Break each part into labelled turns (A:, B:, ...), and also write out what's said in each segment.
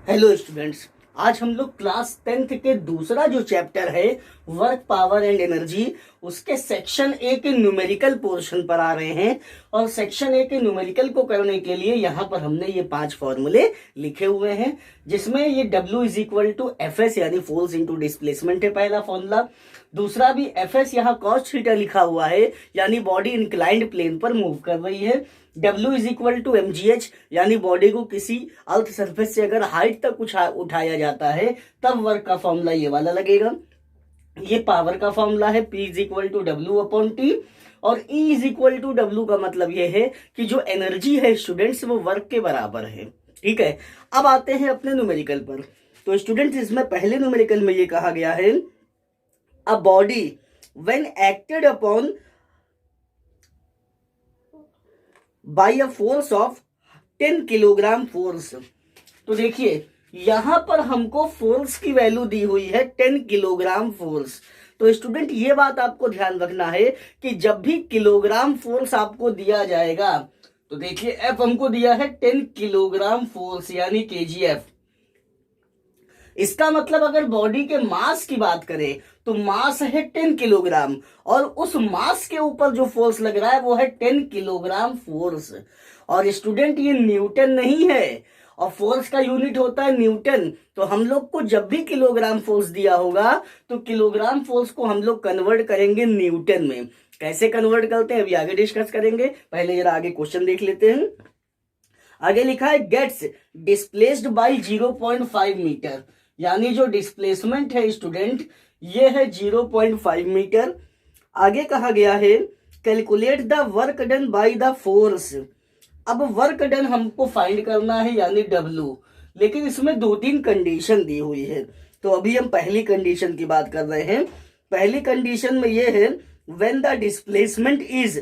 A: Hello students, आज हम लोग क्लास 10th के दूसरा जो चैप्टर है वर्क पावर एंड एनर्जी उसके सेक्शन ए के न्यूमेरिकल पोर्शन पर आ रहे हैं। और सेक्शन ए के न्यूमेरिकल को करने के लिए यहाँ पर हमने ये 5 फॉर्मूले लिखे हुए हैं, जिसमें ये W is equal to F S यानी फोर्स इंटू डिस्प्लेसमेंट है पहला फॉर्मूला। दूसरा भी एफ एस यहाँ कॉस थीटा लिखा हुआ है यानी बॉडी इंक्लाइंड प्लेन पर मूव कर रही है। W is equal to M G H यानी बॉडी को किसी अर्थ सरफेस से अगर हाइट तक उठाया जाता है तब वर्क का फॉर्मूला ये वाला लगेगा। ये पावर का फॉर्मूला है P is equal to W upon T. और E is equal to W का मतलब ये है कि जो एनर्जी है स्टूडेंट्स वो वर्क के बराबर है। ठीक है, अब आते हैं अपने न्यूमेरिकल पर। तो स्टूडेंट्स इसमें पहले न्यूमेरिकल में ये कहा गया है a body when acted upon by a force of 10 kilogram force. तो देखिए यहां पर हमको फोर्स की वैल्यू दी हुई है 10 किलोग्राम फोर्स। तो स्टूडेंट ये बात आपको ध्यान रखना है कि जब भी किलोग्राम फोर्स आपको दिया जाएगा तो देखिए एफ हमको दिया है 10 किलोग्राम फोर्स यानी केजीएफ। इसका मतलब अगर बॉडी के मास की बात करें तो मास है 10 किलोग्राम और उस मास के ऊपर जो फोर्स लग रहा है वो है 10 किलोग्राम फोर्स। और स्टूडेंट ये न्यूटन नहीं है और फोर्स का यूनिट होता है न्यूटन। तो हम लोग को जब भी किलोग्राम फोर्स दिया होगा तो किलोग्राम फोर्स को हम लोग कन्वर्ट करेंगे न्यूटन में। कैसे कन्वर्ट करते हैं अभी आगे डिस्कस करेंगे, पहले जरा आगे क्वेश्चन देख लेते हैं। आगे लिखा है गेट्स डिस्प्लेस्ड बाई 0.5 मीटर यानी जो डिस्प्लेसमेंट है स्टूडेंट ये है 0.5 मीटर। आगे कहा गया है calculate the work done by the force. अब वर्क डन हमको फाइंड करना है यानी W, लेकिन इसमें 2-3 कंडीशन दी हुई है। तो अभी हम पहली कंडीशन की बात कर रहे हैं। पहली कंडीशन में ये है when the displacement is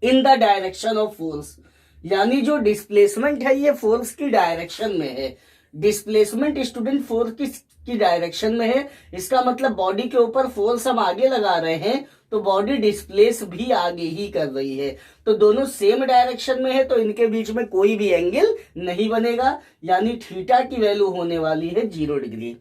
A: in the direction of force, यानी जो डिस्प्लेसमेंट है ये फोर्स की डायरेक्शन में है। डिस्प्लेसमेंट स्टूडेंट फोर्स की डायरेक्शन में है, इसका मतलब बॉडी के ऊपर फोर्स हम आगे लगा रहे हैं तो बॉडी डिस्प्लेस भी आगे ही कर रही है। तो दोनों सेम डायरेक्शन में है तो इनके बीच में कोई भी एंगल नहीं बनेगा, यानी थीटा की वैल्यू होने वाली है 0 डिग्री।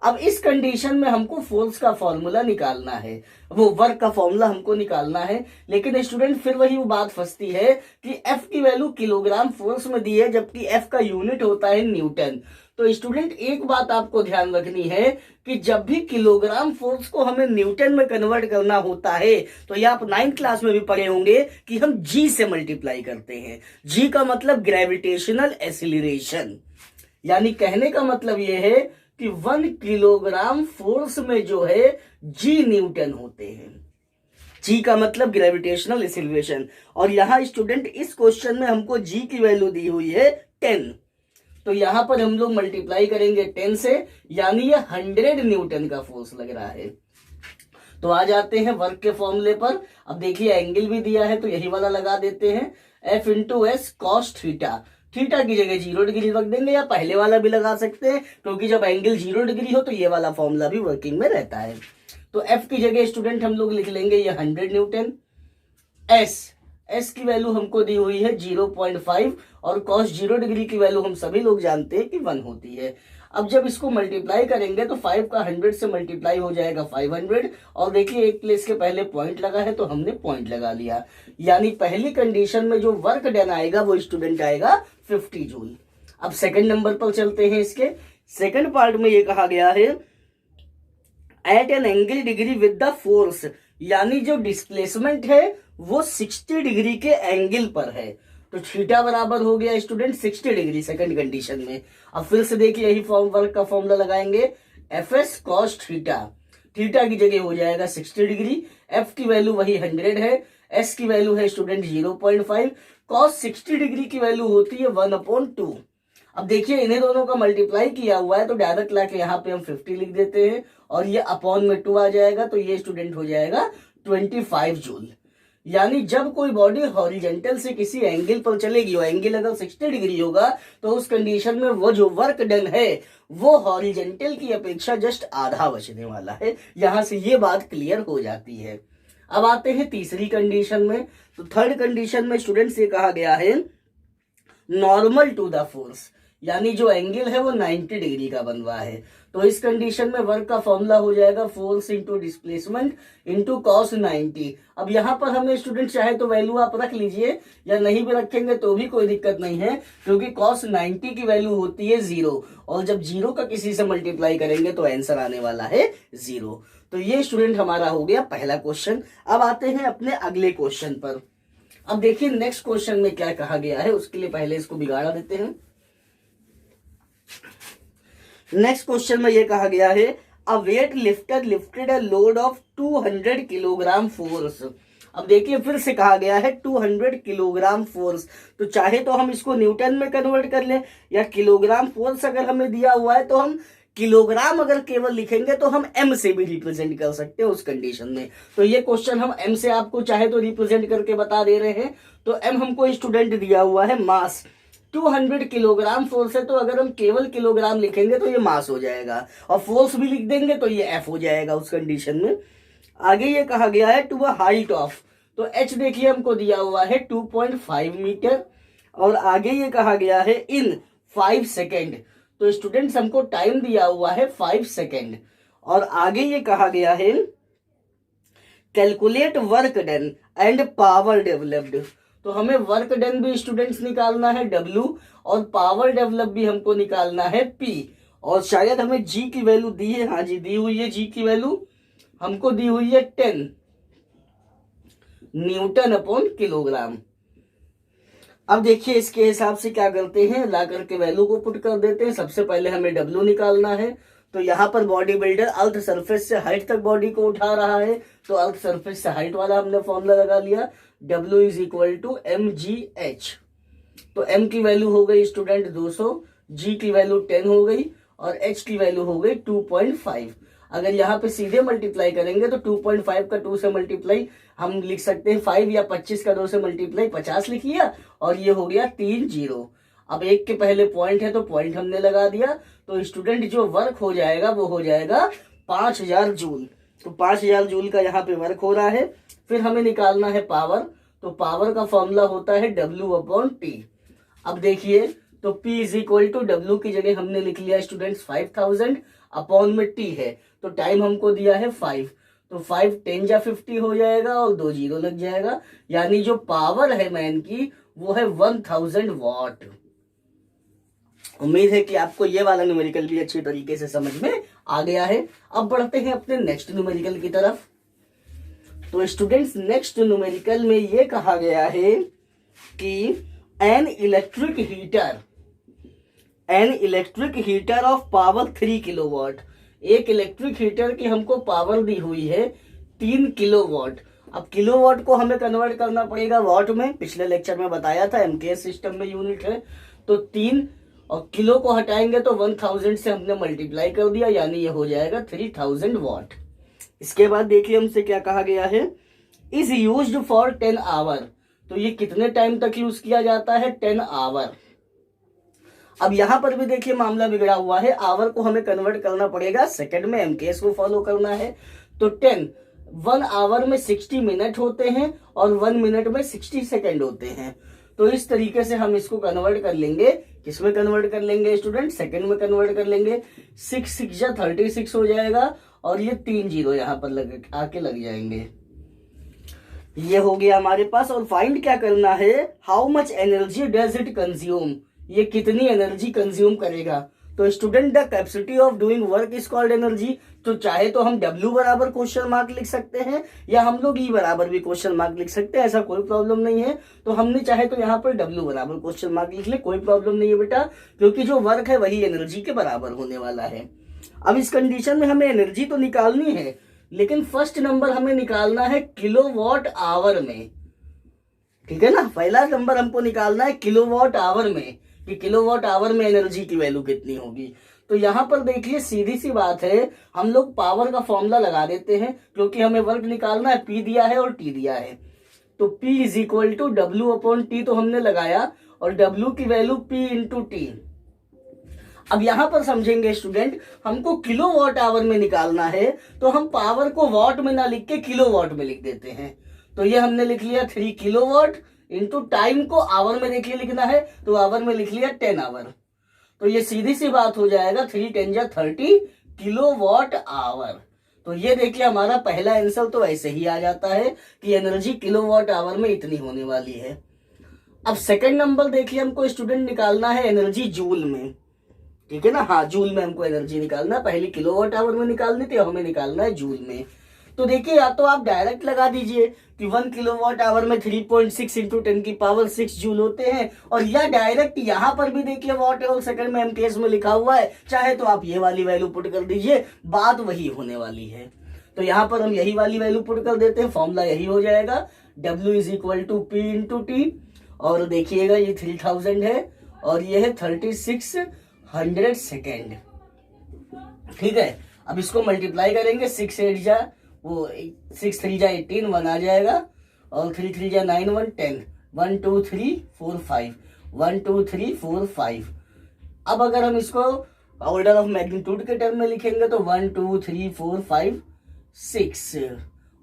A: अब इस कंडीशन में हमको फोर्स का फॉर्मूला निकालना है, वो वर्क का फॉर्मूला हमको निकालना है। लेकिन स्टूडेंट फिर वही वो बात फंसती है कि एफ की वैल्यू किलोग्राम फोर्स में दी है जबकि एफ का यूनिट होता है न्यूटन। तो स्टूडेंट एक बात आपको ध्यान रखनी है कि जब भी किलोग्राम फोर्स को हमें न्यूटन में कन्वर्ट करना होता है तो ये आप 9th क्लास में भी पढ़े होंगे कि हम जी से मल्टीप्लाई करते हैं। जी का मतलब ग्रेविटेशनल एक्सीलरेशन, यानी कहने का मतलब ये है कि 1 किलोग्राम फोर्स में जो है जी न्यूटन होते हैं। जी का मतलब ग्रेविटेशनल एक्सीलरेशन। और यहां स्टूडेंट इस क्वेश्चन में हमको जी की वैल्यू दी हुई है 10, तो यहां पर हम लोग मल्टीप्लाई करेंगे 10 से, यानी ये 100 न्यूटन का फोर्स लग रहा है। तो आ जाते हैं वर्क के फॉर्मूले पर। अब देखिए एंगल भी दिया है तो यही वाला लगा देते हैं, F into S cos theta. Theta की जगह 0 डिग्री रख देंगे या पहले वाला भी लगा सकते हैं, क्योंकि जब एंगल 0 डिग्री हो तो ये वाला फॉर्मूला भी वर्किंग में रहता है। तो एफ की जगह स्टूडेंट हम लोग लिख लेंगे ये 100 न्यूटन। एस की वैल्यू हमको दी हुई है 0.5 और कॉस 0 डिग्री की वैल्यू हम सभी लोग जानते हैं कि 1 होती है। अब जब इसको मल्टीप्लाई करेंगे तो 5 का 100 से मल्टीप्लाई हो जाएगा 500। और देखिए एक प्लेस के पहले पॉइंट लगा है तो हमने पॉइंट लगा लिया, यानी पहली कंडीशन में जो वर्क डन आएगा वो स्टूडेंट आएगा 50 जूल। अब सेकंड नंबर पर चलते हैं। इसके सेकंड पार्ट में ये कहा गया है at an angle degree with the force, यानी जो डिस्प्लेसमेंट है वो 60 डिग्री के एंगल पर है। तो थीटा बराबर हो गया स्टूडेंट 60 डिग्री सेकंड कंडीशन में। अब फिर से देखिए यही वर्क का फॉर्मूला लगाएंगे, F S cos theta. Theta की जगह हो जाएगा 60 डिग्री, एफ की वैल्यू वही 100 है, एस की वैल्यू है स्टूडेंट 0.5, कॉस 60 डिग्री की वैल्यू होती है 1/2। अब देखिए इन्हें दोनों का मल्टीप्लाई किया हुआ है तो डायरेक्ट लाके यहाँ पे हम 50 लिख देते हैं और ये अपॉन में 2 आ जाएगा तो ये स्टूडेंट हो जाएगा 25 जूल। यानी जब कोई बॉडी हॉरिजेंटल से किसी एंगल पर चलेगी और एंगल अगर 60 डिग्री होगा तो उस कंडीशन में वो जो वर्क डन है वो हॉरिजेंटल की अपेक्षा जस्ट आधा बचने वाला है। यहां से ये बात क्लियर हो जाती है। अब आते हैं तीसरी कंडीशन में। तो थर्ड कंडीशन में स्टूडेंट्स ये कहा गया है नॉर्मल टू द फोर्स, यानी जो एंगल है वो 90 डिग्री का बन रहा है। तो इस कंडीशन में वर्क का फॉर्मूला हो जाएगा force into displacement into cos 90। अब यहाँ पर हमें स्टूडेंट चाहे तो वैल्यू आप रख लीजिए या नहीं भी रखेंगे तो भी कोई दिक्कत नहीं है, क्योंकि कॉस 90 की वैल्यू होती है 0 और जब 0 का किसी से मल्टीप्लाई करेंगे तो आंसर आने वाला है 0। तो ये स्टूडेंट हमारा हो गया पहला क्वेश्चन। अब आते हैं अपने अगले क्वेश्चन पर। अब देखिए नेक्स्ट क्वेश्चन में क्या कहा गया है, उसके लिए पहले इसको बिगाड़ा देते हैं। नेक्स्ट क्वेश्चन में ये कहा गया है a weight lifter lifted a load of 200 kilogram force. अब देखिए फिर से कहा गया है 200 किलोग्राम फोर्स, तो चाहे तो हम इसको न्यूटन में कन्वर्ट कर लें या किलोग्राम फोर्स अगर हमें दिया हुआ है तो हम किलोग्राम अगर केवल लिखेंगे तो हम एम से भी रिप्रेजेंट कर सकते हैं उस कंडीशन में। तो ये क्वेश्चन हम एम से आपको चाहे तो रिप्रेजेंट करके बता दे रहे हैं। तो एम हमको स्टूडेंट दिया हुआ है मास, 200 किलोग्राम फोर्स है, तो अगर हम केवल किलोग्राम लिखेंगे तो ये मास हो जाएगा और फोर्स भी लिख देंगे तो ये एफ हो जाएगा उस कंडीशन में। आगे ये कहा गया है टू अ हाइट ऑफ, तो एच देखिए हमको दिया हुआ है 2.5 मीटर और आगे ये कहा गया है इन 5 सेकेंड, तो स्टूडेंट्स हमको टाइम दिया हुआ है 5 सेकेंड और आगे ये कहा गया है calculate work done and power developed, तो हमें वर्क डन भी स्टूडेंट्स निकालना है W और पावर डेवलप भी हमको निकालना है P और शायद हमें G की वैल्यू दी है, हाँ जी दी हुई है, G की वैल्यू हमको दी हुई है 10 न्यूटन अपॉन किलोग्राम। अब देखिए इसके हिसाब से क्या करते हैं, ला करके वैल्यू को पुट कर देते हैं। सबसे पहले हमें W निकालना है, तो यहाँ पर बॉडी बिल्डर अर्थ सरफेस से हाइट तक बॉडी को उठा रहा है, तो अर्थ सरफेस से हाइट वाला हमने फॉर्मूला लगा लिया, W is equal to mgh। तो m की वैल्यू हो गई स्टूडेंट 200, g की वैल्यू 10 हो गई और h की वैल्यू हो गई 2.5। अगर यहाँ पे सीधे मल्टीप्लाई करेंगे तो 2.5 का 2 से मल्टीप्लाई हम लिख सकते हैं 5 या 25 का 2 से मल्टीप्लाई 50 लिख लिया और ये हो गया 3 0। अब एक के पहले पॉइंट है तो पॉइंट हमने लगा दिया, तो स्टूडेंट जो वर्क हो जाएगा वो हो जाएगा 5000 जूल। तो 5000 जूल का यहाँ पे वर्क हो रहा है। फिर हमें निकालना है पावर, तो पावर का फॉर्मूला होता है W अपॉन T। अब देखिए तो P is equal to W की जगह हमने लिख लिया स्टूडेंट्स 5000 अपॉन में T है, तो टाइम हमको दिया है 5, तो 5 10 जा 50 हो जाएगा और 2 जीरो लग जाएगा, यानी जो पावर है मैन की वो है 1000 वॉट। उम्मीद है कि आपको ये वाला न्यूमेरिकल भी अच्छी तरीके से समझ में आ गया है। अब बढ़ते हैं अपने नेक्स्ट न्यूमेरिकल की तरफ। तो स्टूडेंट्स नेक्स्ट न्यूमेरिकल में ये कहा गया है कि an electric heater of power 3 kilowatt, एक इलेक्ट्रिक हीटर की हमको पावर दी हुई है 3 किलोवाट। अब किलोवाट को हमें कन्वर्ट करना पड़ेगा वॉट में, पिछले लेक्चर में बताया था एमकेएस सिस्टम में यूनिट है, तो 3 और किलो को हटाएंगे तो 1000 से हमने मल्टीप्लाई कर दिया, यानी ये हो जाएगा 3000 वॉट। इसके बाद देखिए हमसे क्या कहा गया है, इज यूज्ड फॉर 10 आवर, तो ये कितने टाइम तक यूज किया जाता है 10 आवर। अब यहां पर भी देखिए मामला बिगड़ा हुआ है, आवर को हमें कन्वर्ट करना पड़ेगा सेकंड में, एमकेएस को फॉलो करना है। तो 1 आवर में 60 मिनट होते हैं और 1 मिनट में 60 सेकंड होते हैं, तो इस तरीके से हम इसको कन्वर्ट कर लेंगे। किसमें कन्वर्ट कर लेंगे स्टूडेंट, सेकंड में कन्वर्ट कर लेंगे। 6 6 जा 36 हो जाएगा और ये 3 जीरो यहाँ पर आके लग जाएंगे। ये हो गया हमारे पास। और फाइंड क्या करना है, how much energy does it consume, ये कितनी एनर्जी कंज्यूम करेगा। तो student the capacity of doing work is called energy, तो चाहे तो हम W बराबर क्वेश्चन मार्क लिख सकते हैं या हम लोग E बराबर भी क्वेश्चन मार्क लिख सकते हैं, ऐसा कोई प्रॉब्लम नहीं है। तो हमने चाहे तो यहाँ पर W बराबर क्वेश्चन मार्क लिख ले, कोई प्रॉब्लम नहीं है बेटा, क्योंकि जो वर्क है वही एनर्जी के बराबर होने वाला है। अब इस कंडीशन में हमें एनर्जी तो निकालनी है, लेकिन फर्स्ट नंबर हमें निकालना है किलोवाट आवर में, ठीक है ना। पहला नंबर हमको निकालना है किलोवाट आवर में, कि किलोवाट आवर में एनर्जी की वैल्यू कितनी होगी। तो यहाँ पर देखिए सीधी सी बात है, हम लोग पावर का फॉर्मूला लगा देते हैं, क्योंकि हमें वर्क निकालना है, P दिया है और T दिया है। तो P is equal to W upon T तो हमने लगाया और W की वैल्यू P इंटू T। अब यहां पर समझेंगे स्टूडेंट, हमको किलोवाट आवर में निकालना है, तो हम पावर को वॉट में ना लिख के किलोवाट में लिख देते हैं। तो ये हमने लिख लिया 3 किलोवाट इंटू टाइम को आवर में देखिए लिखना है, तो आवर में लिख लिया 10 आवर। तो ये सीधी सी बात हो जाएगा 3 × 10 = 30 किलोवाट आवर। तो ये देखिए हमारा पहला आंसर तो ऐसे ही आ जाता है कि एनर्जी किलोवाट आवर में इतनी होने वाली है। अब सेकंड नंबर देखिए, हमको स्टूडेंट निकालना है एनर्जी जूल में, ठीक है ना। हाँ, जूल में हमको एनर्जी निकालना, पहले किलोवाट आवर में निकालनी थी, हमें निकालना है जूल में। तो देखिए या तो आप डायरेक्ट लगा दीजिए कि 1 किलोवाट आवर में 3.6 × 10⁻6 जूल होते हैं, और या डायरेक्ट यहाँ पर भी देखिए वॉट और सेकंड में एमकेएस में लिखा हुआ है, चाहे तो आप ये वाली वैल्यू पुट कर दीजिए, बात वही होने वाली है। तो यहाँ पर हम यही वाली वैल्यू पुट कर देते हैं, फॉर्मूला यही हो जाएगा W = P × T। और देखिएगा ये 3000 है और ये है 3600 सेकेंड, ठीक है। अब इसको मल्टीप्लाई करेंगे, 6 8 जा वो 6 3 जा 18, 1 आ जाएगा, और 3 3 जा 9 1 10, 1 2 3 4 5, 1 2 3 4 5। अब अगर हम इसको ऑर्डर ऑफ मैग्नीट्यूड के टर्म में लिखेंगे तो 1 2 3 4 5 6,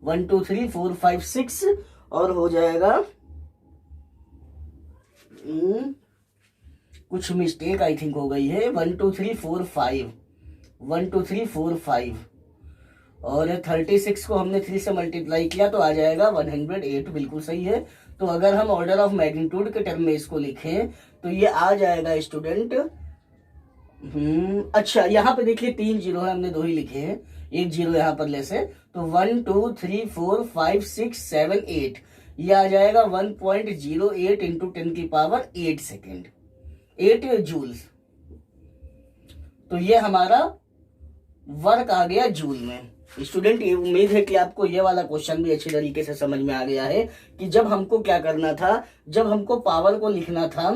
A: 1 2 3 4 5 6, और हो जाएगा कुछ मिस्टेक आई थिंक हो गई है, 1 2 3 4 5, 1 2 3 4 5, और 36 को हमने 3 से मल्टीप्लाई किया तो आ जाएगा 108, बिल्कुल सही है। तो अगर हम ऑर्डर ऑफ मैग्नीट्यूड के टर्म में इसको लिखें तो ये आ जाएगा स्टूडेंट, अच्छा यहाँ पे देखिए 3 जीरो है, हमने 2 ही लिखे हैं, 1 जीरो यहाँ पर लेसे, तो 1 2 3 4 5 6 7 8, ये आ जाएगा 1.08 × 10⁸ सेकेंड, 8 जूल्स। तो ये हमारा वर्क आ गया जूल में। स्टूडेंट ये उम्मीद है कि आपको ये वाला क्वेश्चन भी अच्छी तरीके से समझ में आ गया है कि जब हमको क्या करना था, जब हमको पावर को लिखना था,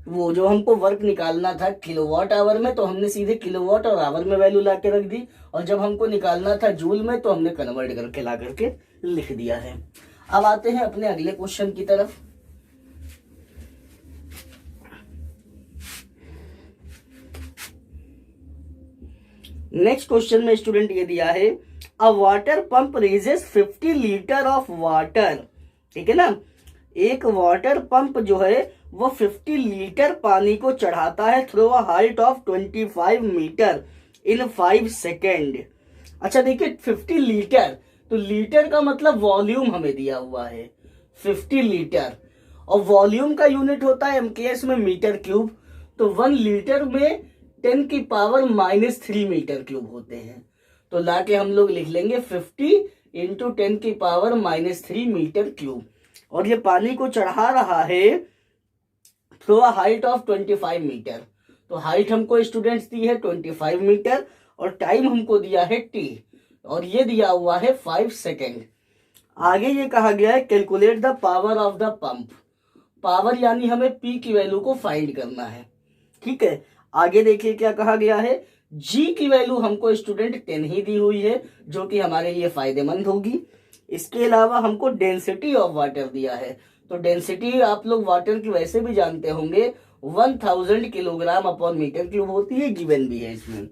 A: वो जो हमको वर्क निकालना था किलोवाट आवर में, तो हमने सीधे किलोवाट और आवर में वैल्यू ला के रख दी, और जब हमको निकालना था जूल में तो हमने कन्वर्ट करके ला करके लिख दिया है। अब आते हैं अपने अगले क्वेश्चन की तरफ। नेक्स्ट क्वेश्चन में स्टूडेंट ये दिया है, अ water pump raises 50 litre of water, ठीक है ना। एक वाटर पंप जो है वो 50 लीटर पानी को चढ़ाता है through a height of 25 metre in 5 second. अच्छा देखिए 50 लीटर, तो लीटर का मतलब वॉल्यूम हमें दिया हुआ है 50 लीटर, और वॉल्यूम का यूनिट होता है एमकेएस में मीटर क्यूब, तो 1 लीटर में 10⁻³ मीटर क्यूब होते हैं। तो लाके हम लोग लिख लेंगे 50 × 10⁻³ मीटर क्यूब, और ये पानी को चढ़ा रहा है through a height of 25 metre. तो हाइट हमको स्टूडेंट्स दी है 25 मीटर, और टाइम हमको दिया है t, और ये दिया हुआ है 5 सेकेंड। आगे ये कहा गया है calculate the power of the pump, power यानी हमें p की वैल्यू को फाइंड करना है, ठीक है। आगे देखिए क्या कहा गया है, g की वैल्यू हमको स्टूडेंट 10 ही दी हुई है, जो कि हमारे लिए फायदेमंद होगी। इसके अलावा हमको डेंसिटी ऑफ वाटर दिया है, तो डेंसिटी आप लोग वाटर की वैसे भी जानते होंगे 1000 kg/m³ होती है, गिवन भी है इसमें।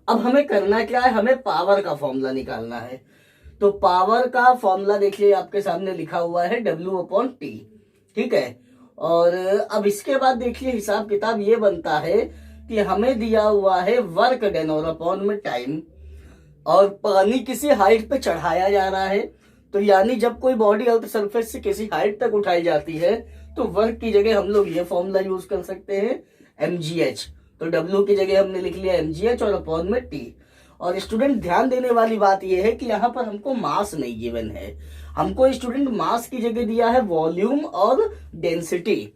A: अब हमें करना क्या है, हमें पावर का फॉर्मूला निकालना है। तो पावर का फॉर्मूला देखिए आपके सामने लिखा हुआ है W/T, ठीक है। और अब इसके बाद देखिए हिसाब किताब ये बनता है कि हमें दिया हुआ है वर्क डन और अपॉन में टाइम, और पानी किसी हाइट पे चढ़ाया जा रहा है, तो यानी जब कोई बॉडी अर्थ सरफेस से किसी हाइट तक उठाई जाती है तो वर्क की जगह हम लोग ये फॉर्मूला यूज कर सकते हैं mgh। तो W की जगह हमने लिख लिया mgh और अपॉन में t। और स्टूडेंट ध्यान देने वाली बात यह है कि यहाँ पर हमको मास नहीं गिवन है, हमको स्टूडेंट मास की जगह दिया है वॉल्यूम और डेंसिटी।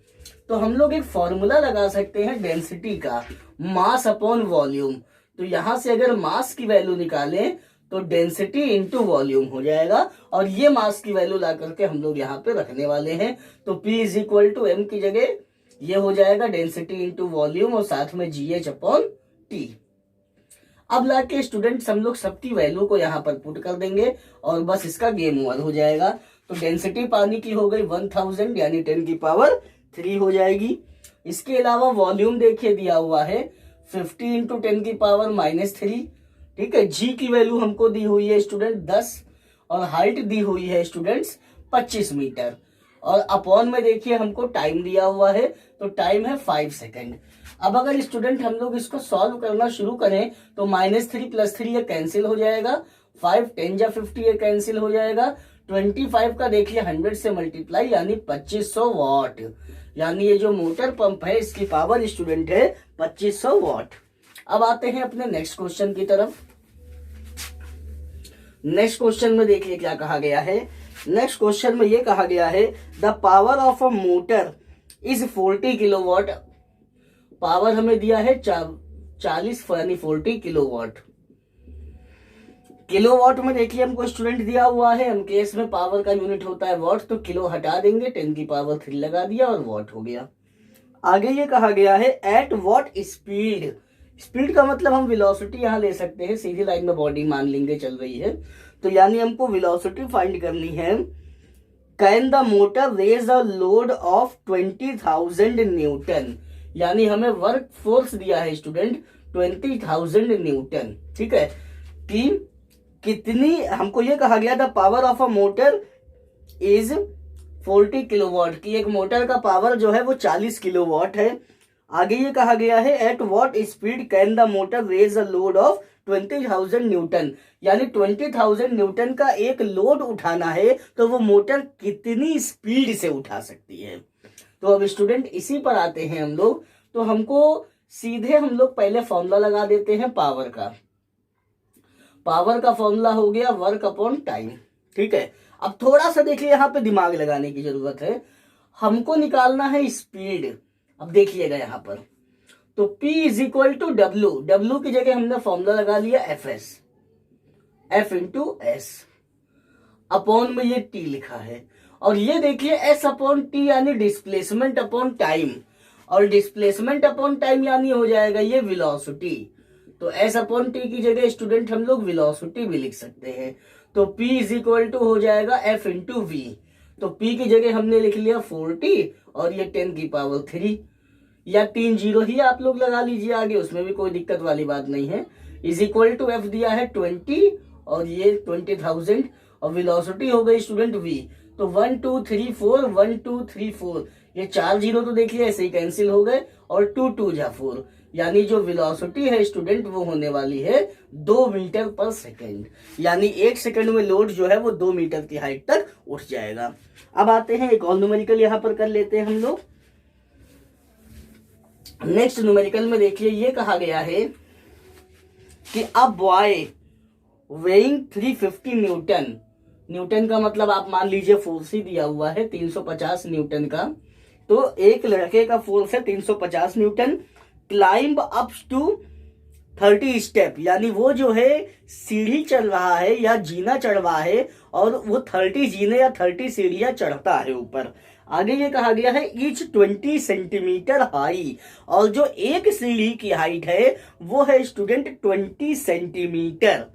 A: तो हम लोग एक फॉर्मूला लगा सकते हैं डेंसिटी का, मास अपॉन वॉल्यूम। तो यहां से अगर मास की वैल्यू निकालें तो डेंसिटी इंटू वॉल्यूम हो जाएगा, और ये मास की वैल्यू ला करके हम लोग यहाँ पे रखने वाले हैं। तो P = m की जगह ये हो जाएगा डेंसिटी इंटू वॉल्यूम और साथ में GH/T। अब लाके स्टूडेंट्स हम लोग सबकी वैल्यू को यहाँ पर पुट कर देंगे और बस इसका गेम ओवर हो जाएगा। तो डेंसिटी पानी की हो गई 1000 यानी 10⁻³ हो जाएगी। इसके अलावा वॉल्यूम देखिए दिया हुआ है 50 × 10⁻³ ठीक है। जी की वैल्यू हमको दी हुई है स्टूडेंट 10 और हाइट दी हुई है स्टूडेंट्स 25 मीटर। और अपॉन में देखिए हमको टाइम दिया हुआ है, तो टाइम है 5 सेकेंड। अब अगर स्टूडेंट हम लोग इसको सॉल्व करना शुरू करें तो -3 + 3 ये कैंसिल हो जाएगा, 5 10 जा 50 ये कैंसिल हो जाएगा, 25 का देखिए 100 से मल्टीप्लाई यानी 2500 वॉट। यानी ये जो मोटर पंप है इसकी पावर स्टूडेंट है 2500 वॉट। अब आते हैं अपने नेक्स्ट क्वेश्चन की तरफ। नेक्स्ट क्वेश्चन में देखिए क्या कहा गया है। नेक्स्ट क्वेश्चन में ये कहा गया है the power of a motor is 40 kilowatt. Power हमें दिया है 40 यानी 40 किलोवाट। किलोवाट में देखिए हमको स्टूडेंट दिया हुआ है, हम केस में पावर का यूनिट होता है वॉट, तो किलो हटा देंगे, 10 की पावर 3 लगा दिया और वॉट हो गया। आगे ये कहा गया है एट वॉट स्पीड। स्पीड का मतलब हम वेलोसिटी यहां ले सकते हैं, सीधी लाइन में बॉडी मान लेंगे चल रही है, तो यानी हमको वेलोसिटी फाइंड करनी है। Can the motor raise a load of 20,000 newton. यानी हमें वर्क फोर्स दिया है स्टूडेंट 20,000 न्यूटन, ठीक है, कि कितनी, हमको ये कहा गया the power of a motor is 40 kilowatt की एक मोटर का पावर जो है वो 40 किलोवाट है। आगे ये कहा गया है at what speed can the motor raise a load of 20,000 newton. यानी 20,000 न्यूटन का एक लोड उठाना है तो वो मोटर कितनी स्पीड से उठा सकती है। तो अब स्टूडेंट इसी पर आते हैं हम लोग, तो हमको सीधे हम लोग पहले फॉर्मूला लगा देते हैं पावर का। पावर का फॉर्मूला हो गया वर्क अपॉन टाइम, ठीक है। अब थोड़ा सा देखिए यहाँ पे दिमाग लगाने की जरूरत है, हमको निकालना है स्पीड। अब देखिएगा यहाँ पर, तो P is equal to W, W की जगह हमने फॉर्मूला लगा लिया FS, F into S, upon में ये T लिखा है, और ये देखिए S अपॉन T यानी डिस्प्लेसमेंट अपॉन टाइम, और डिस्प्लेसमेंट अपॉन टाइम यानी हो जाएगा ये वेलोसिटी। तो S अपॉन T की जगह स्टूडेंट हम लोग वेलोसिटी भी लिख सकते हैं, तो P इज इक्वल टू हो जाएगा F इंटू V। तो P की जगह हमने लिख लिया 40 और ये 10 की पावर 3, या 3 जीरो ही आप लोग लगा लीजिए आगे, उसमें भी कोई दिक्कत वाली बात नहीं है। इज इक्वल टू F दिया है 20 और ये 20,000 और वेलोसिटी हो गई स्टूडेंट V। तो 1 2 3 4 1 2 3 4, ये 4 जीरो तो देखिए ऐसे ही कैंसिल हो गए, और 2 2 जा 4, यानी जो वेलोसिटी है स्टूडेंट वो होने वाली है 2 मीटर पर सेकेंड। यानी 1 सेकेंड में लोड जो है वो 2 मीटर की हाइट तक उठ जाएगा। अब आते हैं एक और न्यूमेरिकल यहां पर कर लेते हैं हम लोग। नेक्स्ट न्यूमेरिकल में देखिए ये कहा गया है कि a boy weighing 350 Newton, Newton का मतलब आप मान लीजिए फोर्स ही दिया हुआ है 350 न्यूटन का, तो एक लड़के का फोर्स है 350 newton, climb up to 30 step, यानी वो जो है सीढ़ी चढ़ रहा है या जीना चढ़ रहा है, और वो 30 जीने या 30 सीढ़ियां चढ़ता है ऊपर। आगे ये कहा गया है ईच 20 सेंटीमीटर हाई, और जो एक सीढ़ी की हाइट है वो है स्टूडेंट 20 सेंटीमीटर।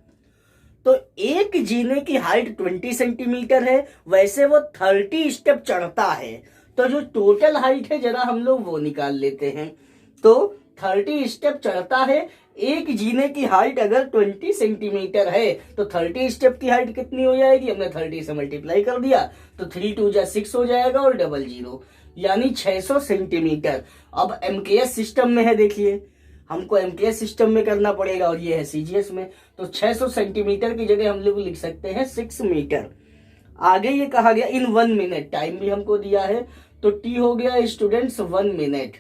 A: तो एक जीने की हाइट 20 सेंटीमीटर है, वैसे वो 30 स्टेप चढ़ता है, तो जो टोटल हाइट है जरा हम लोग वो निकाल लेते हैं। तो 30 स्टेप चढ़ता है, एक जीने की हाइट अगर 20 सेंटीमीटर है तो 30 स्टेप की हाइट कितनी हो जाएगी, हमने 30 से मल्टीप्लाई कर दिया, तो 3 2 जा 6 हो जाएगा और डबल जीरो, यानी 600 सेंटीमीटर। अब MKS सिस्टम में है, देखिए हमको MKS सिस्टम में करना पड़ेगा और ये है CGS में, तो 600 सेंटीमीटर की जगह हम लोग लिख सकते हैं 6 मीटर। आगे ये कहा गया इन 1 मिनट, टाइम भी हमको दिया है, तो T हो गया स्टूडेंट्स 1 मिनट,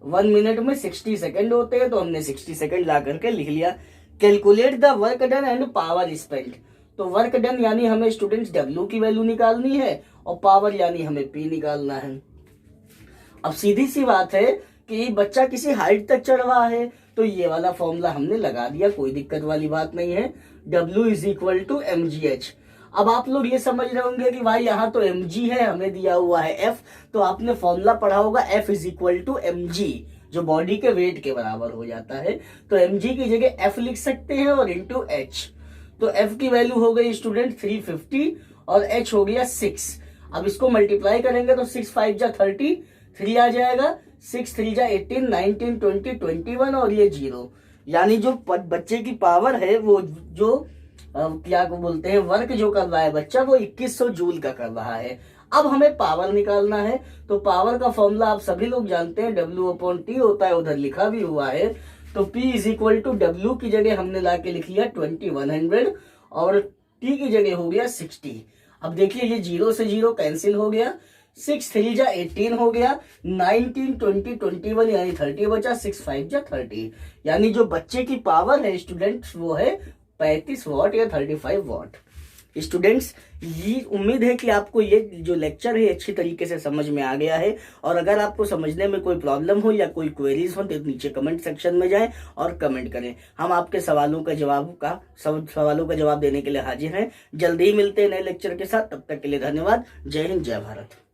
A: 1 मिनट में 60 सेकंड होते हैं, तो हमने 60 सेकंड ला करके लिख लिया। Calculate the work done and power spent, तो वर्क डन यानी हमें स्टूडेंट्स W की वैल्यू निकालनी है, और पावर यानी हमें P निकालना है। अब सीधी सी बात है कि बच्चा किसी हाइट तक चढ़ रहा है, तो ये वाला फॉर्मूला हमने लगा दिया, कोई दिक्कत वाली बात नहीं है, W is equal to mgh। अब आप लोग ये समझ रहे होंगे कि भाई यहाँ तो mg है, हमें दिया हुआ है f, तो आपने फॉर्मूला पढ़ा होगा f is equal to mg, जो बॉडी के वेट के बराबर हो जाता है, तो mg की जगह f लिख सकते हैं और इंटू h। तो f की वैल्यू हो गई स्टूडेंट 350 और h हो गया 6। अब इसको मल्टीप्लाई करेंगे तो 6 5 जा 30, 3 आ जाएगा, 6 3 जा 18 19 20 21 और ये 0, यानी जो बच्चे की पावर है वो जो क्या को बोलते हैं वर्क जो कर रहा है बच्चा, वो 2100 जूल का कर रहा है। अब हमें पावर निकालना है, तो पावर का फॉर्मूला आप सभी लोग जानते हैं, W/T होता है, उधर लिखा भी हुआ है। तो P is equal to W की जगह हमने ला के लिख लिया 2100 और T की जगह हो गया 60। अब देखिए ये 0 से 0 कैंसिल हो गया, 6 3 जा 18 हो गया, 19 20 21 यानी 30 बचा, 6 5 जा 30, यानी जो बच्चे की पावर है स्टूडेंट्स वो है 35 वाट या 35 वाट। स्टूडेंट्स ये उम्मीद है कि आपको ये जो लेक्चर है अच्छी तरीके से समझ में आ गया है, और अगर आपको समझने में कोई प्रॉब्लम हो या कोई क्वेरीज हो तो नीचे कमेंट सेक्शन में जाएं और कमेंट करें। हम आपके सवालों का जवाब देने के लिए हाजिर हैं। जल्दी ही मिलते हैं नए लेक्चर के साथ, तब तक के लिए धन्यवाद। जय हिंद, जय भारत।